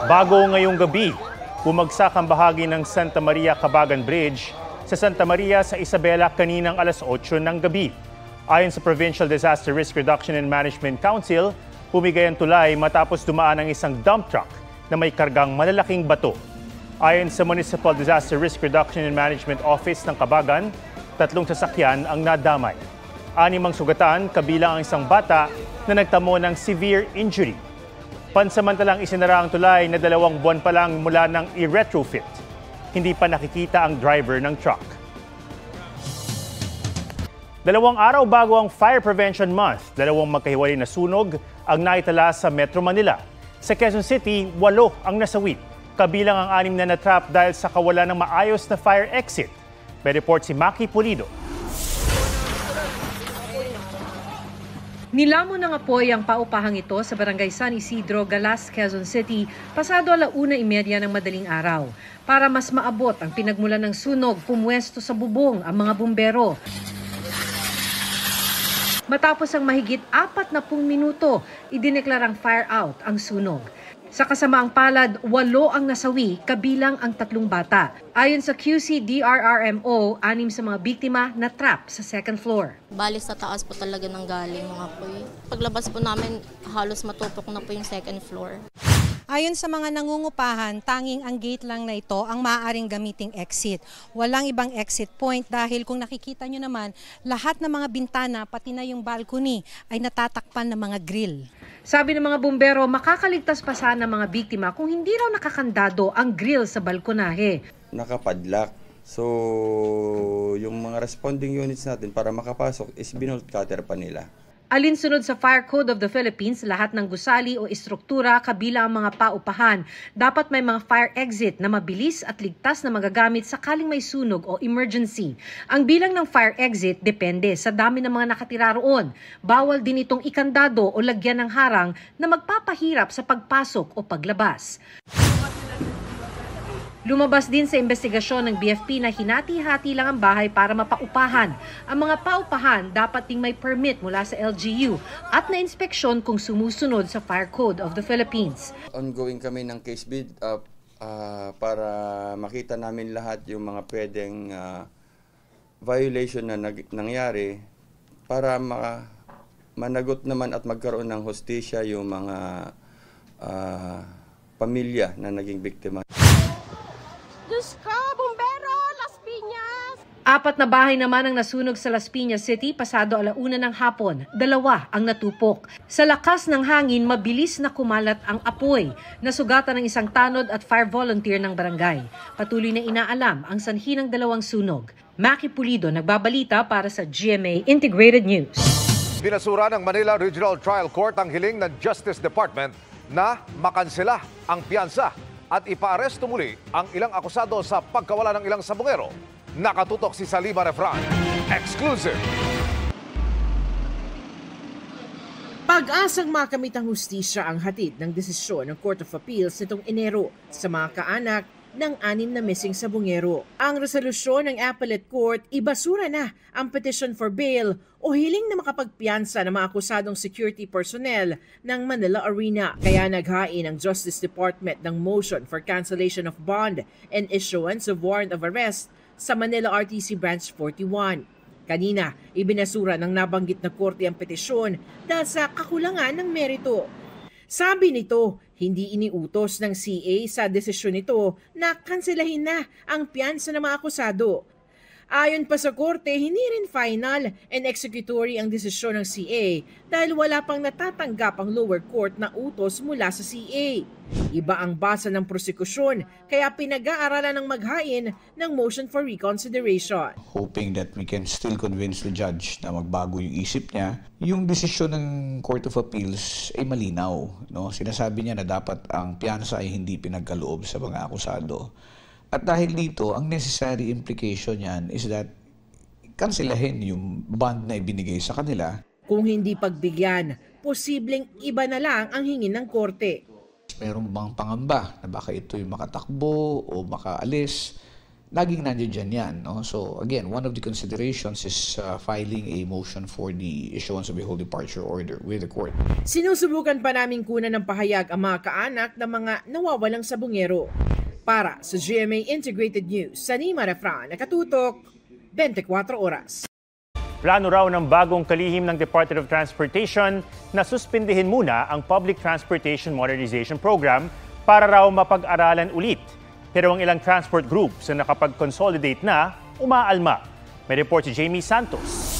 Bago ngayong gabi, bumagsak ang bahagi ng Santa Maria Cabagan Bridge sa Santa Maria sa Isabela kaninang alas 8 ng gabi. Ayon sa Provincial Disaster Risk Reduction and Management Council, pumigay ang tulay matapos dumaan ang isang dump truck na may kargang malalaking bato. Ayon sa Municipal Disaster Risk Reduction and Management Office ng Cabagan, 3 sasakyan ang nadamay. 6 ang sugatan, kabilang ang isang bata na nagtamo ng severe injury. Pansamantalang isinara ang tulay na 2 buwan pa lang mula ng i-retrofit. Hindi pa nakikita ang driver ng truck. 2 araw bago ang Fire Prevention Month, 2 magkahiwalay na sunog ang naitala sa Metro Manila. Sa Quezon City, 8 ang nasawi. Kabilang ang 6 na natrap dahil sa kawalan ng maayos na fire exit. May report si Maki Pulido. Nilamon ng apoy ang paupahang ito sa Barangay San Isidro, Galas, Quezon City, pasado 1:30 ng madaling araw. Para mas maabot ang pinagmulan ng sunog, pumwesto sa bubong ang mga bumbero. Matapos ang mahigit 40 minuto, idineklarang fire out ang sunog. Sa kasamaang palad, 8 ang nasawi, kabilang ang 3 bata. Ayon sa QC-DRRMO, 6 sa mga biktima na trap sa second floor. Bali sa taas po talaga nang galing mga apoy. Paglabas po namin, halos matupok na po yung second floor. Ayon sa mga nangungupahan, tanging ang gate lang na ito ang maaaring gamiting exit. Walang ibang exit point dahil kung nakikita nyo naman, lahat ng mga bintana, pati na yung balcony, ay natatakpan ng mga grill. Sabi ng mga bumbero, makakaligtas pa sana ng mga biktima kung hindi raw nakakandado ang grill sa balkonahe. Nakapadlock. So, yung mga responding units natin para makapasok is binolt cutter pa nila. Alinsunod sa Fire Code of the Philippines, lahat ng gusali o istruktura kabilang ang mga paupahan, dapat may mga fire exit na mabilis at ligtas na magagamit sakaling may sunog o emergency. Ang bilang ng fire exit depende sa dami ng mga nakatira roon. Bawal din itong ikandado o lagyan ng harang na magpapahirap sa pagpasok o paglabas. Lumabas din sa investigasyon ng BFP na hinati-hati lang ang bahay para mapaupahan. Ang mga paupahan dapat ding may permit mula sa LGU at na-inspeksyon kung sumusunod sa Fire Code of the Philippines. Ongoing kami ng case build up para makita namin lahat yung mga pwedeng violation na nangyari para managot naman at magkaroon ng hustisya yung mga pamilya na naging biktima. Diyos ko, bumbero, Las Piñas! 4 na bahay naman ang nasunog sa Las Piñas City pasado 1:00 ng hapon. 2 ang natupok. Sa lakas ng hangin, mabilis na kumalat ang apoy. Nasugatan ng isang tanod at fire volunteer ng barangay. Patuloy na inaalam ang sanhi ng 2 sunog. Maki Pulido, nagbabalita para sa GMA Integrated News. Binasura ng Manila Regional Trial Court ang hiling ng Justice Department na makansela ang piyansa at ipaaresto muli ang ilang akusado sa pagkawala ng ilang sabungero. Nakatutok si Salima Refran. Exclusive! Pag-asang makamit ang hustisya ang hatid ng desisyon ng Court of Appeals nitong Enero sa mga kaanak ng 6 na missing sabungero. Ang resolusyon ng Appellate Court, ibasura na ang petition for bail o hiling na makapagpiyansa ng mga akusadong security personnel ng Manila Arena. Kaya naghain ang Justice Department ng motion for cancellation of bond and issuance of warrant of arrest sa Manila RTC Branch 41. Kanina, ibinasura ng nabanggit na korte ang petisyon dahil sa kakulangan ng merito. Sabi nito, hindi iniutos ng CA sa desisyon nito na kanselahin na ang piyansa ng mga akusado. Ayon pa sa korte, hindi rin final and executory ang desisyon ng CA dahil wala pang natatanggap ang lower court na utos mula sa CA. Iba ang basa ng prosekusyon kaya pinag-aaralan ng maghain ng motion for reconsideration. Hoping that we can still convince the judge na magbago yung isip niya. Yung desisyon ng Court of Appeals ay malinaw. No? Sinasabi niya na dapat ang piyansa ay hindi pinagkaloob sa mga akusado. At dahil dito, ang necessary implication niyan is that kanselahin yung bond na ibinigay sa kanila. Kung hindi pagbigyan, posibleng iba na lang ang hingin ng korte. Mayroong bang pangamba na baka ito'y makatakbo o makaalis laging nandiyan yan. No? So again, one of the considerations is filing a motion for the issuance of a whole departure order with the court. Sinusubukan pa naming kunan ng pahayag ang mga kaanak ng mga nawawalang sabungero. Para sa GMA Integrated News, Sanima Refran, nakatutok, 24 oras. Plano raw ng bagong kalihim ng Department of Transportation na suspindihin muna ang Public Transportation Modernization Program para raw mapag-aralan ulit. Pero ang ilang transport groups na nakapag-consolidate na, umaalma. May report si Jamie Santos.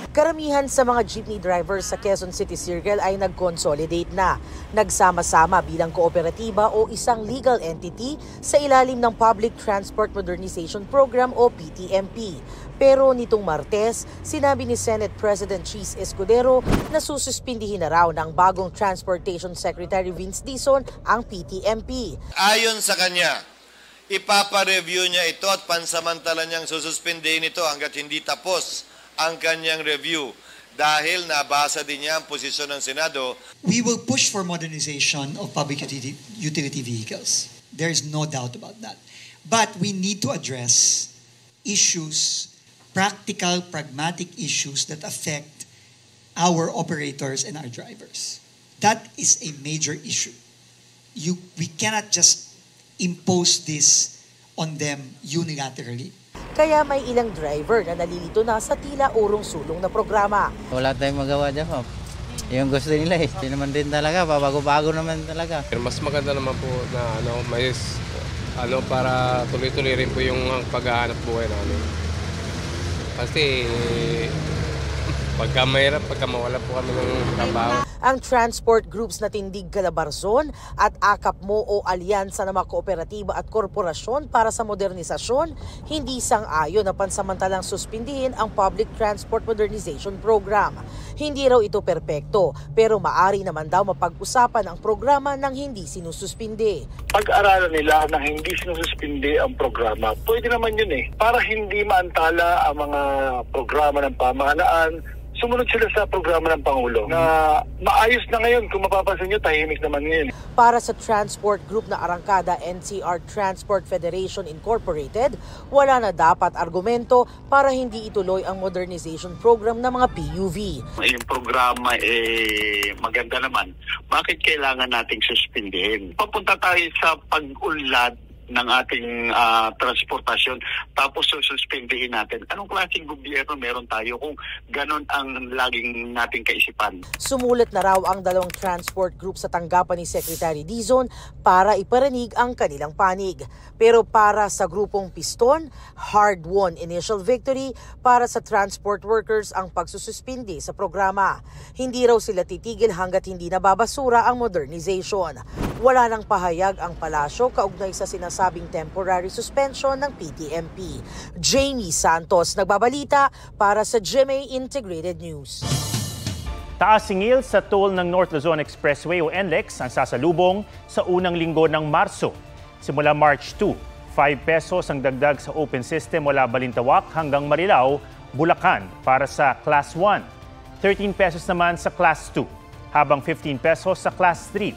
Karamihan sa mga jeepney drivers sa Quezon City Circle ay nag-consolidate na. Nagsama-sama bilang kooperatiba o isang legal entity sa ilalim ng Public Transport Modernization Program o PTMP. Pero nitong Martes, sinabi ni Senate President Cheese Escudero na sususpindihin na raw ng bagong Transportation Secretary Vince Dizon ang PTMP. Ayon sa kanya, ipapa-review niya ito at pansamantala niyang sususpindihin ito hanggat hindi tapos ang kanyang review dahil nabasa din niya ang posisyon ng Senado. We will push for modernization of public utility vehicles. There is no doubt about that. But we need to address issues, practical, pragmatic issues that affect our operators and our drivers. That is a major issue. We cannot just impose this on them unilaterally. Kaya may ilang driver na nalilito na sa tila urong-sulong na programa. Wala tayong magawa dyan, Ma'am. Yung gusto nila Hindi naman din talaga, bago-bago naman talaga. Mas maganda naman po na para tuloy-tuloy rin po yung paghahanap buhay namin. Kasi pagka mahirap, pagka mawala po kami ng trabaho. Ang transport groups na Tindig Calabarzon at AKAPMO o Alyansa ng mga Kooperatiba at Korporasyon para sa Modernisasyon, hindi sang-ayon na pansamantalang suspindihin ang Public Transport Modernization Program. Hindi raw ito perpekto, pero maari naman daw mapag-usapan ang programa nang hindi sinususpindi. Pag-aralan nila na hindi sinususpindi ang programa, pwede naman yun para hindi maantala ang mga programa ng pamahalaan. Sumunod sila sa programa ng Pangulo na maayos na ngayon. Kung mapapansin nyo, tahimik naman ngayon. Para sa transport group na arangkada NCR Transport Federation Incorporated, wala na dapat argumento para hindi ituloy ang modernization program ng mga PUV. Yung programa maganda naman. Bakit kailangan nating suspindihin? Papunta tayo sa pag-unlad ng ating transportasyon tapos suspindihin natin. Anong klaseng gobyerno meron tayo kung ganon ang laging nating kaisipan? Sumulat na raw ang dalawang transport group sa tanggapan ni Secretary Dizon para iparinig ang kanilang panig. Pero para sa grupong Piston, hard-won initial victory para sa transport workers ang pagsususpindi sa programa. Hindi raw sila titigil hanggat hindi nababasura ang modernization. Wala nang pahayag ang palasyo kaugnay sa sinasabing temporary suspension ng PTMP. Jamie Santos, nagbabalita para sa GMA Integrated News. Taas singil sa toll ng North Luzon Expressway o NLEX ang sasalubong sa unang linggo ng Marso. Simula March 2, 5 pesos ang dagdag sa open system mula Balintawak hanggang Marilao, Bulacan para sa Class 1. 13 pesos naman sa Class 2, habang 15 pesos sa Class 3.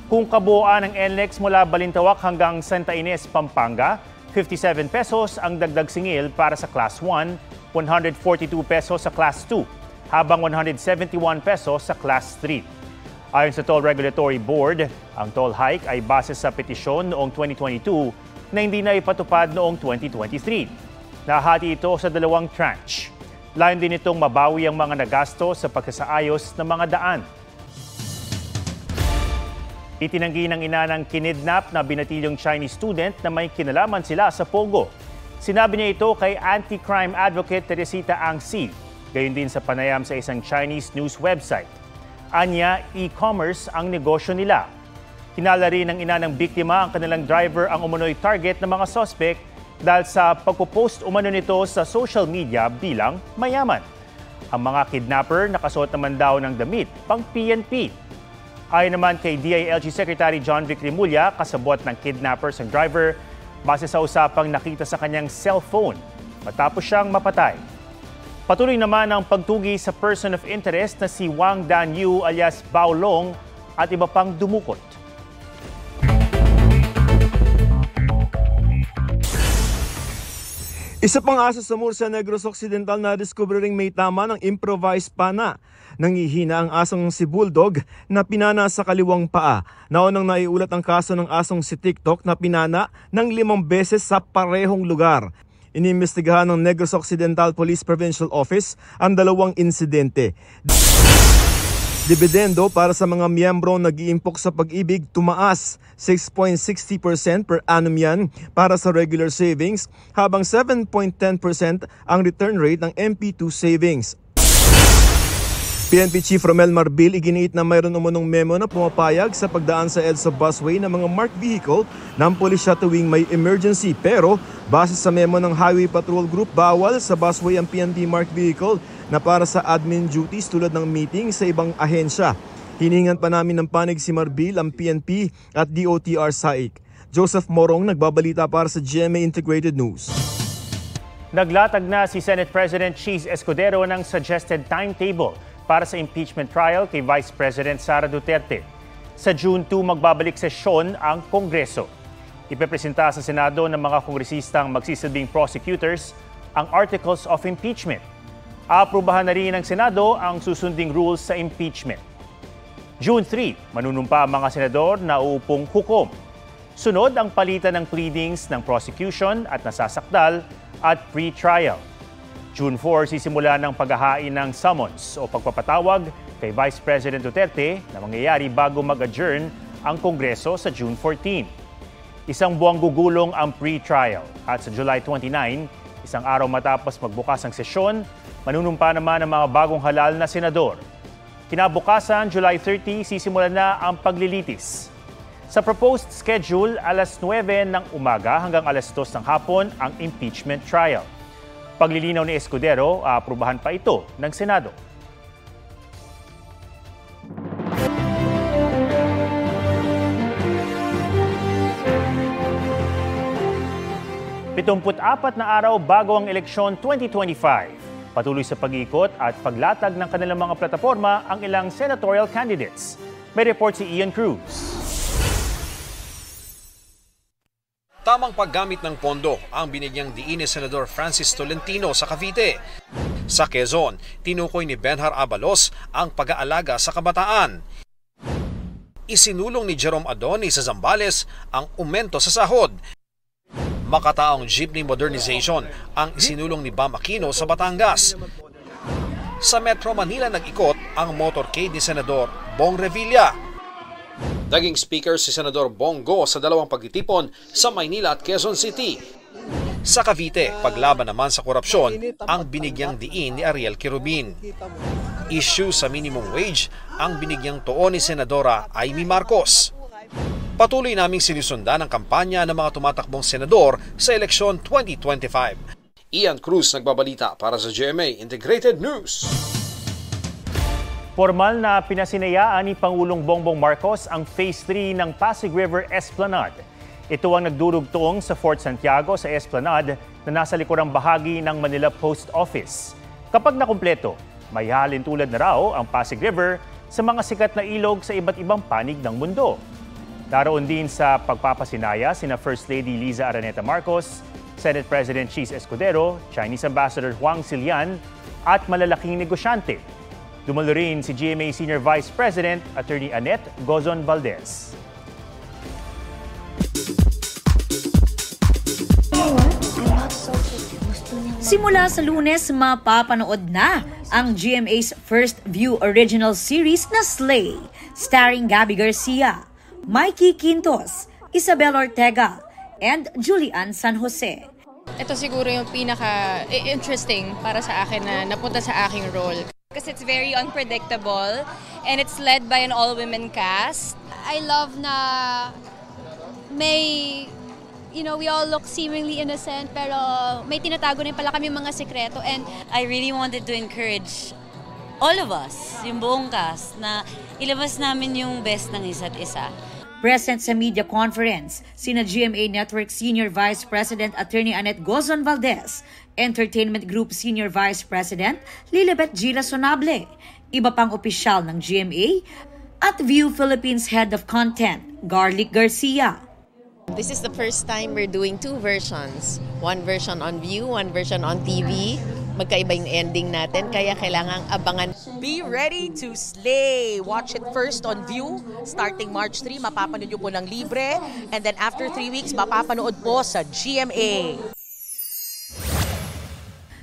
Kung kabuuan ng NLEX mula Balintawak hanggang Santa Ines, Pampanga, 57 pesos ang dagdag singil para sa Class 1, 142 pesos sa Class 2, habang 171 pesos sa Class 3. Ayon sa Toll Regulatory Board, ang toll hike ay base sa petisyon noong 2022 na hindi na ipatupad noong 2023. Nahati ito sa dalawang tranche. Layon din itong mabawi ang mga nagasto sa pagsasaayos ng mga daan. Itinanggi ng ina ng kinidnap na binatilyong Chinese student na may kinalaman sila sa Pogo. Sinabi niya ito kay anti-crime advocate Teresita Angsi, gayon din sa panayam sa isang Chinese news website. Anya, e-commerce ang negosyo nila. Hinala rin ng ina ng biktima ang kanilang driver ang umunoy target ng mga suspect dahil sa pagpo-post umano nito sa social media bilang mayaman. Ang mga kidnapper nakasuot naman daw ng damit pang PNP. Ayon naman kay DILG Secretary John Vic Rimulya, kasabot ng kidnappers ang driver base sa usapang nakita sa kanyang cellphone matapos siyang mapatay. Patuloy naman ang pagtugi sa person of interest na si Wang Danyu alias Bao Long at iba pang dumukot. Isa pang aso sa Murcia Negros Occidental na diskubre ring may tama ng improvised pana. Nangihina ang asong si Bulldog na pinana sa kaliwang paa. Naunang naiulat ang kaso ng asong si TikTok na pinana ng 5 beses sa parehong lugar. Inimbestigahan ng Negros Occidental Police Provincial Office ang 2 insidente. Dividendo para sa mga miyembro nag-iimpok sa pag-ibig tumaas 6.60% per annum yan para sa regular savings habang 7.10% ang return rate ng MP2 savings. PNP Chief Romel Marbil iginiit na mayroon umunong memo na pumapayag sa pagdaan sa EDSA busway ng mga marked vehicle ng pulisya tuwing may emergency. Pero base sa memo ng Highway Patrol Group, bawal sa busway ang PNP marked vehicle na para sa admin duties tulad ng meeting sa ibang ahensya. Hiningan pa namin ng panig si Marbil, ang PNP at DOTR SAIC. Joseph Morong nagbabalita para sa GMA Integrated News. Naglatag na si Senate President Cheese Escudero ng suggested timetable para sa impeachment trial kay Vice President Sara Duterte. Sa June 2, magbabalik sesyon ang Kongreso. Ipepresenta sa Senado ng mga kongresistang magsisilbing prosecutors ang Articles of Impeachment. Aaprubahan na rin ng Senado ang susunding rules sa impeachment. June 3, manunumpa ang mga senador na uupong hukom. Sunod ang palitan ng pleadings ng prosecution at nasasakdal at pre-trial. June 4, sisimula ng paghahain ng summons o pagpapatawag kay Vice President Duterte na mangyayari bago mag-adjourn ang Kongreso sa June 14. Isang buwang gugulong ang pre-trial at sa July 29, isang araw matapos magbukas ang sesyon, manunumpa naman ang mga bagong halal na senador. Kinabukasan, July 30, sisimulan na ang paglilitis. Sa proposed schedule, alas 9 ng umaga hanggang alas 2 ng hapon ang impeachment trial. Paglilinaw ni Escudero, aaprubahan pa ito ng Senado. Pitong-apat na araw bago ang eleksyon 2025. Patuloy sa pag-iikot at paglatag ng kanilang mga plataforma ang ilang senatorial candidates. May report si Ian Cruz. Tamang paggamit ng pondo ang binigyang diin ni Senador Francis Tolentino sa Cavite. Sa Quezon, tinukoy ni Benhar Abalos ang pag-aalaga sa kabataan. Isinulong ni Jerome Adoni sa Zambales ang aumento sa sahod. Makataong jeepney modernization ang isinulong ni Bam Aquino sa Batangas. Sa Metro Manila nag-ikot ang motorcade ni Senador Bong Revilla. Naging speaker si Senador Bongo sa 2 pagtitipon sa Maynila at Quezon City. Sa Cavite, paglaban naman sa korupsyon ang binigyang diin ni Ariel Quirubin. Issue sa minimum wage ang binigyang tuon ni Senadora Amy Marcos. Patuloy naming sinusundan ang kampanya ng mga tumatakbong senador sa eleksyon 2025. Ian Cruz nagbabalita para sa GMA Integrated News. Formal na pinasinayaan ni Pangulong Bongbong Marcos ang Phase 3 ng Pasig River Esplanade. Ito ang nagdurugtong sa Fort Santiago sa Esplanade na nasa likurang bahagi ng Manila Post Office. Kapag nakumpleto, may halintulad na raw ang Pasig River sa mga sikat na ilog sa iba't ibang panig ng mundo. Naroon din sa pagpapasinaya sina First Lady Liza Araneta Marcos, Senate President Cheese Escudero, Chinese Ambassador Huang Xilian at malalaking negosyante. Dumalo rin si GMA Senior Vice President Attorney Annette Gozon Valdez. Simula sa Lunes, mapapanood na ang GMA's First View Original Series na Slay, starring Gabby Garcia, Mikey Quintos, Isabel Ortega, and Julian San Jose. Ito siguro yung pinaka-interesting para sa akin na napunta sa aking role. Because it's very unpredictable and it's led by an all-women cast. I love na may, we all look seemingly innocent pero may tinatago rin pala kami mga sekreto. And I really wanted to encourage all of us, yung buong cast, na ilabas namin yung best ng isa't isa. Present sa media conference, sina GMA Network Senior Vice President Attorney Annette Gozon Valdez, Entertainment Group Senior Vice President Lilibet Gila Sonable, iba pang opisyal ng GMA, at View Philippines Head of Content, Garlic Garcia. This is the first time we're doing two versions. One version on View, one version on TV. Magkaiba yung ending natin, kaya kailangang abangan. Be ready to slay! Watch it first on View, starting March 3, mapapanood nyo po ng libre. And then after 3 weeks, mapapanood po sa GMA.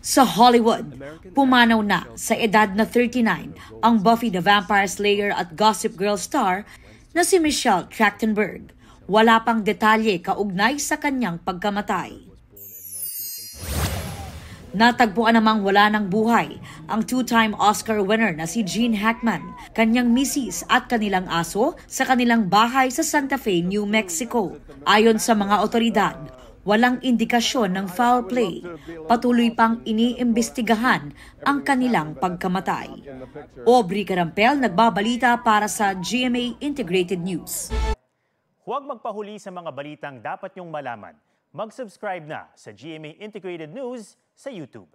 Sa Hollywood, pumanaw na sa edad na 39 ang Buffy the Vampire Slayer at Gossip Girl star na si Michelle Trachtenberg. Wala pang detalye kaugnay sa kanyang pagkamatay. Natagpuan namang wala ng buhay ang two-time Oscar winner na si Gene Hackman, kanyang misis at kanilang aso sa kanilang bahay sa Santa Fe, New Mexico. Ayon sa mga otoridad, walang indikasyon ng foul play. Patuloy pang iniimbestigahan ang kanilang pagkamatay. Aubrey Carampel, nagbabalita para sa GMA Integrated News. Huwag magpahuli sa mga balitang dapat niyong malaman. Mag-subscribe na sa GMA Integrated News sa YouTube.